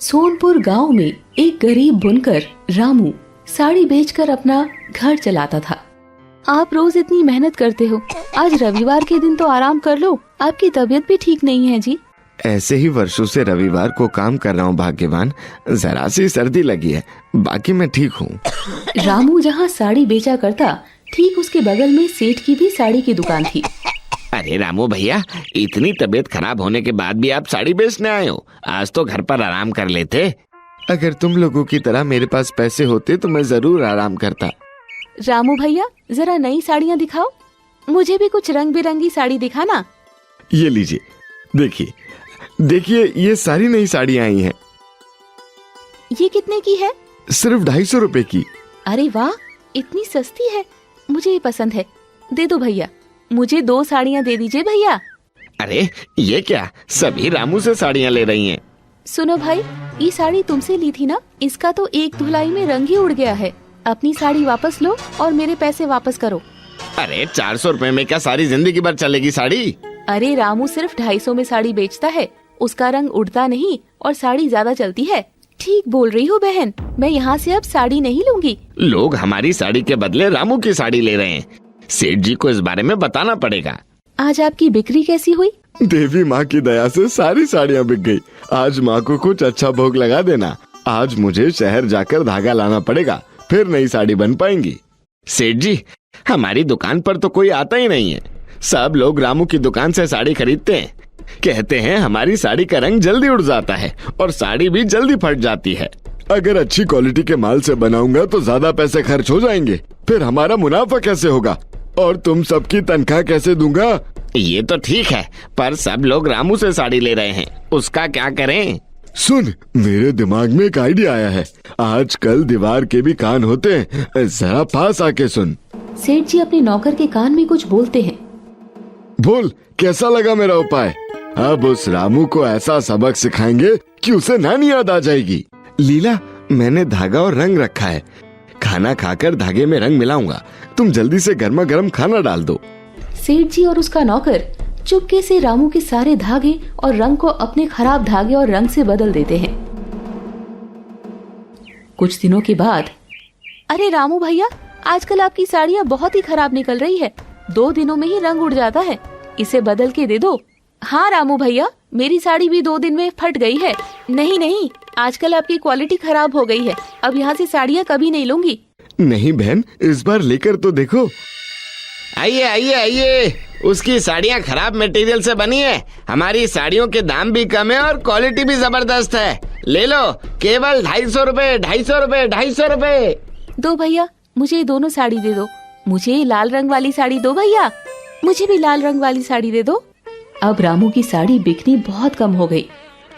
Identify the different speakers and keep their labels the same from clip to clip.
Speaker 1: सोनपुर गांव में एक गरीब बुनकर रामू साड़ी बेचकर अपना घर चलाता था। आप रोज इतनी मेहनत करते हो, आज रविवार के दिन तो आराम कर लो, आपकी तबीयत भी ठीक नहीं है जी।
Speaker 2: ऐसे ही वर्षों से रविवार को काम कर रहा हूँ भाग्यवान, जरा सी सर्दी लगी है, बाकी मैं ठीक हूँ।
Speaker 1: रामू जहाँ साड़ी बेचा करता, ठीक उसके बगल में सेठ की भी साड़ी की दुकान थी।
Speaker 2: अरे रामू भैया, इतनी तबीयत खराब होने के बाद भी आप साड़ी बेचने आए हो? आज तो घर पर आराम कर लेते। अगर तुम लोगों की तरह मेरे पास पैसे होते तो मैं जरूर आराम करता।
Speaker 1: रामू भैया, जरा नई साड़ियाँ दिखाओ, मुझे भी कुछ रंग बिरंगी साड़ी दिखाना।
Speaker 2: ये लीजिए, देखिए देखिए, ये सारी नई साड़ियाँ आई हैं।
Speaker 1: ये कितने की है?
Speaker 2: सिर्फ 250 रुपए की।
Speaker 1: अरे वाह, इतनी सस्ती है, मुझे ये पसंद है। दे दो भैया, मुझे 2 साड़ियाँ दे दीजिए भैया।
Speaker 2: अरे ये क्या, सभी रामू से साड़ियाँ ले रही हैं।
Speaker 1: सुनो भाई, ये साड़ी तुमसे ली थी ना, इसका तो एक धुलाई में रंग ही उड़ गया है। अपनी साड़ी वापस लो और मेरे पैसे वापस करो।
Speaker 2: अरे 400 रुपए में क्या सारी जिंदगी भर चलेगी साड़ी?
Speaker 1: अरे रामू सिर्फ 250 में साड़ी बेचता है, उसका रंग उड़ता नहीं और साड़ी ज्यादा चलती है। ठीक बोल रही हो बहन, मैं यहाँ से अब साड़ी नहीं लूंगी।
Speaker 2: लोग हमारी साड़ी के बदले रामू की साड़ी ले रहे हैं, सेठ जी को इस बारे में बताना पड़ेगा।
Speaker 1: आज आपकी बिक्री कैसी हुई?
Speaker 2: देवी माँ की दया से सारी साड़ियाँ बिक गई। आज माँ को कुछ अच्छा भोग लगा देना। आज मुझे शहर जाकर धागा लाना पड़ेगा, फिर नई साड़ी बन पाएंगी। सेठ जी, हमारी दुकान पर तो कोई आता ही नहीं है। सब लोग रामू की दुकान से साड़ी खरीदते हैं, कहते हैं हमारी साड़ी का रंग जल्दी उड़ जाता है और साड़ी भी जल्दी फट जाती है। अगर अच्छी क्वालिटी के माल से बनाऊंगा तो ज्यादा पैसे खर्च हो जाएंगे, फिर हमारा मुनाफा कैसे होगा और तुम सबकी तनख्वाह कैसे दूंगा? ये तो ठीक है, पर सब लोग रामू से साड़ी ले रहे हैं, उसका क्या करें? सुन, मेरे दिमाग में एक आइडिया आया है। आजकल दीवार के भी कान होते हैं, जरा पास आके सुन।
Speaker 1: सेठ जी अपने नौकर के कान में कुछ बोलते हैं।
Speaker 2: बोल, कैसा लगा मेरा उपाय? अब उस रामू को ऐसा सबक सिखाएंगे कि उसे नानी याद आ जाएगी। लीला, मैंने धागा और रंग रखा है, खाना खाकर धागे में रंग मिलाऊंगा, तुम जल्दी से गर्मा गर्म खाना डाल दो।
Speaker 1: सेठ जी और उसका नौकर चुपके से रामू के सारे धागे और रंग को अपने खराब धागे और रंग से बदल देते हैं। कुछ दिनों के बाद, अरे रामू भैया, आजकल आपकी साड़ियाँ बहुत ही खराब निकल रही है, 2 दिनों में ही रंग उड़ जाता है, इसे बदल के दे दो। हाँ रामू भैया, मेरी साड़ी भी 2 दिन में फट गई है। नहीं नहीं, आजकल आपकी क्वालिटी खराब हो गई है, अब यहाँ से साड़ियाँ कभी नहीं लूंगी।
Speaker 2: नहीं बहन, इस बार लेकर तो देखो। आइए आइए आइए, उसकी साड़ियाँ खराब मटेरियल से बनी है, हमारी साड़ियों के दाम भी कम है और क्वालिटी भी जबरदस्त है। ले लो, केवल 250 रुपए, 250 रुपए, 250 रुपए।
Speaker 1: दो भैया, मुझे दोनों साड़ी दे दो। मुझे लाल रंग वाली साड़ी दो भैया, मुझे भी लाल रंग वाली साड़ी दे दो। अब रामू की साड़ी बिकनी बहुत कम हो गई।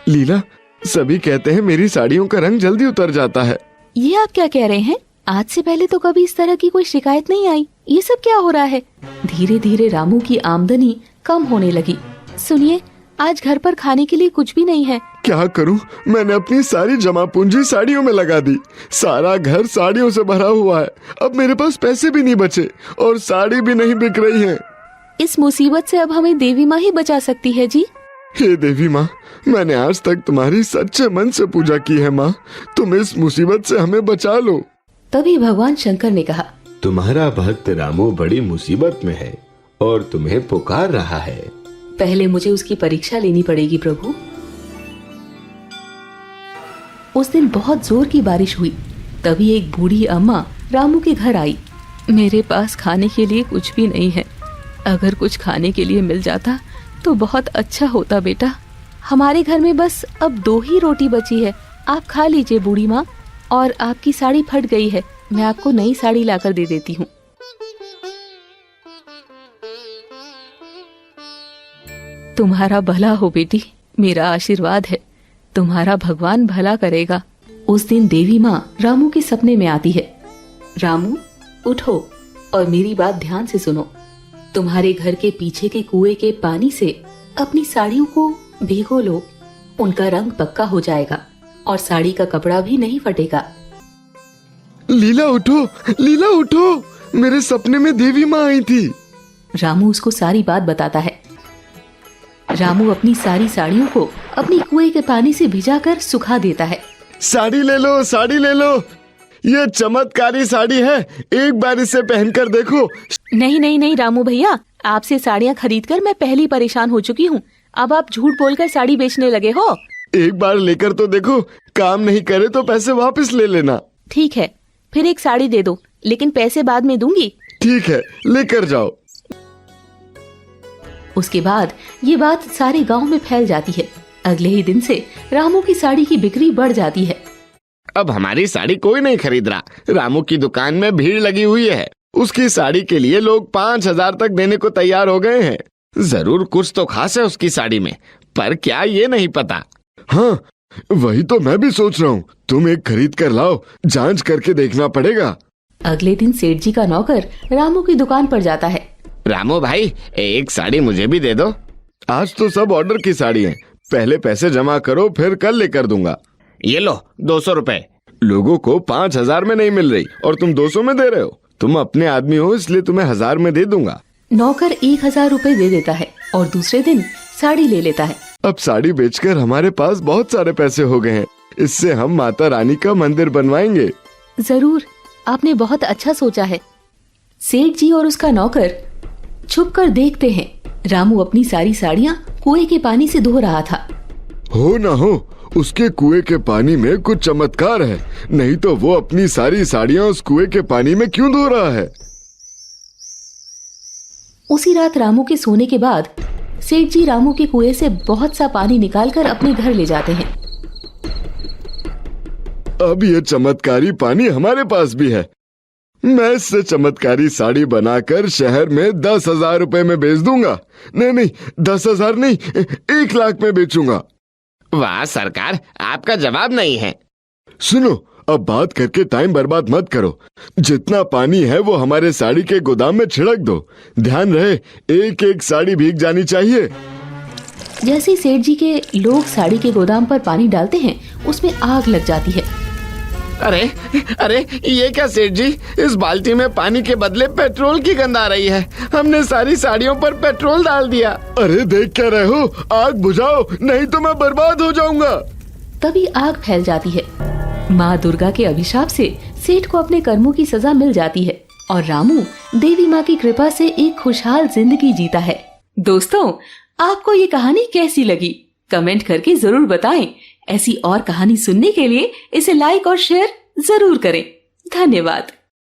Speaker 2: लीला, सभी कहते हैं मेरी साड़ियों का रंग जल्दी उतर जाता है।
Speaker 1: ये आप क्या कह रहे हैं? आज से पहले तो कभी इस तरह की कोई शिकायत नहीं आई, ये सब क्या हो रहा है? धीरे धीरे रामू की आमदनी कम होने लगी। सुनिए, आज घर पर खाने के लिए कुछ भी नहीं है।
Speaker 2: क्या करूं? मैंने अपनी सारी जमा पूंजी साड़ियों में लगा दी, सारा घर साड़ियों से भरा हुआ है, अब मेरे पास पैसे भी नहीं बचे और साड़ी भी नहीं बिक रही है।
Speaker 1: इस मुसीबत से अब हमें देवी माँ ही बचा सकती है जी।
Speaker 2: हे देवी माँ, मैंने आज तक तुम्हारी सच्चे मन से पूजा की है माँ, तुम इस मुसीबत से हमें बचा लो।
Speaker 1: तभी भगवान शंकर ने कहा,
Speaker 3: तुम्हारा भक्त रामू बड़ी मुसीबत में है और तुम्हें पुकार रहा है।
Speaker 1: पहले मुझे उसकी परीक्षा लेनी पड़ेगी प्रभु। उस दिन बहुत जोर की बारिश हुई, तभी एक बूढ़ी अम्मा रामू के घर आई। मेरे पास खाने के लिए कुछ भी नहीं है, अगर कुछ खाने के लिए मिल जाता तो बहुत अच्छा होता बेटा। हमारे घर में बस अब 2 ही रोटी बची है, आप खा लीजिए बूढ़ी माँ, और आपकी साड़ी फट गई है, मैं आपको नई साड़ी लाकर दे देती हूँ। तुम्हारा भला हो बेटी, मेरा आशीर्वाद है, तुम्हारा भगवान भला करेगा। उस दिन देवी माँ रामू के सपने में आती है। रामू, उठो और मेरी बात ध्यान से सुनो। तुम्हारे घर के पीछे के कुएं के पानी से अपनी साड़ियों को भिगो लो, उनका रंग पक्का हो जाएगा और साड़ी का कपड़ा भी नहीं फटेगा।
Speaker 2: लीला उठो, लीला उठो, मेरे सपने में देवी माँ आई थी।
Speaker 1: रामू उसको सारी बात बताता है। रामू अपनी सारी साड़ियों को अपनी कुएं के पानी से भिजाकर सुखा देता है।
Speaker 2: साड़ी ले लो, साड़ी ले लो, ये चमत्कारी साड़ी है, एक बार इसे पहनकर देखो।
Speaker 1: नहीं नहीं नहीं रामू भैया, आपसे साड़ियाँ खरीदकर मैं पहले ही परेशान हो चुकी हूँ। अब आप झूठ बोलकर साड़ी बेचने लगे हो।
Speaker 2: एक बार लेकर तो देखो, काम नहीं करे तो पैसे वापस ले लेना।
Speaker 1: ठीक है, फिर एक साड़ी दे दो, लेकिन पैसे बाद में दूंगी।
Speaker 2: ठीक है, लेकर जाओ।
Speaker 1: उसके बाद ये बात सारे गांव में फैल जाती है। अगले ही दिन से रामू की साड़ी की बिक्री बढ़ जाती है।
Speaker 2: अब हमारी साड़ी कोई नहीं खरीद रहा। रामू की दुकान में भीड़ लगी हुई है। उसकी साड़ी के लिए लोग 5,000 तक देने को तैयार हो गए हैं। जरूर कुछ तो खास है उसकी साड़ी में, पर क्या ये नहीं पता। हाँ, वही तो मैं भी सोच रहा हूँ। तुम एक खरीद कर लाओ, जांच करके देखना पड़ेगा।
Speaker 1: अगले दिन सेठ जी का नौकर रामू की दुकान पर जाता है।
Speaker 2: रामू भाई, एक साड़ी मुझे भी दे दो। आज तो सब ऑर्डर की साड़ी है, पहले पैसे जमा करो, फिर कल लेकर दूंगा। ये लो 200 रुपए। लोगों को 5,000 में नहीं मिल रही और तुम 200 में दे रहे हो। तुम अपने आदमी हो, इसलिए तुम्हें 1,000 में दे दूंगा।
Speaker 1: नौकर 1,000 रुपए दे देता है और दूसरे दिन साड़ी ले लेता है।
Speaker 2: अब साड़ी बेचकर हमारे पास बहुत सारे पैसे हो गए हैं। इससे हम माता रानी का मंदिर बनवाएंगे।
Speaker 1: जरूर, आपने बहुत अच्छा सोचा है। सेठ जी और उसका नौकर छुपकर देखते हैं। रामू अपनी सारी साड़ियाँ कुएं के पानी से धो रहा था।
Speaker 2: हो ना हो, उसके कुएं के पानी में कुछ चमत्कार है, नहीं तो वो अपनी सारी साड़ियाँ उस कुएं के पानी में क्यों धो रहा है।
Speaker 1: उसी रात रामू के सोने के बाद सेठ जी रामू के कुएं से बहुत सा पानी निकालकर अपने घर ले जाते हैं।
Speaker 2: अब ये चमत्कारी पानी हमारे पास भी है। मैं इससे चमत्कारी साड़ी बनाकर शहर में 10,000 रुपए में बेच दूंगा। नहीं, 10,000 नहीं, 1 लाख में बेचूंगा। वाह सरकार, आपका जवाब नहीं है। सुनो, अब बात करके टाइम बर्बाद मत करो। जितना पानी है वो हमारे साड़ी के गोदाम में छिड़क दो। ध्यान रहे, एक एक साड़ी भीग जानी चाहिए।
Speaker 1: जैसे सेठ जी के लोग साड़ी के गोदाम पर पानी डालते हैं, उसमें आग लग जाती है।
Speaker 2: अरे अरे, ये क्या सेठ जी, इस बाल्टी में पानी के बदले पेट्रोल की गंध आ रही है। हमने सारी साड़ियों पर पेट्रोल डाल दिया। अरे देख क्या रहे हो, आग बुझाओ, नहीं तो मैं बर्बाद हो जाऊंगा।
Speaker 1: तभी आग फैल जाती है। माँ दुर्गा के अभिशाप से सेठ को अपने कर्मों की सजा मिल जाती है और रामू देवी माँ की कृपा से एक खुशहाल जिंदगी जीता है। दोस्तों, आपको ये कहानी कैसी लगी? कमेंट करके जरूर बताएं। ऐसी और कहानी सुनने के लिए इसे लाइक और शेयर जरूर करें। धन्यवाद।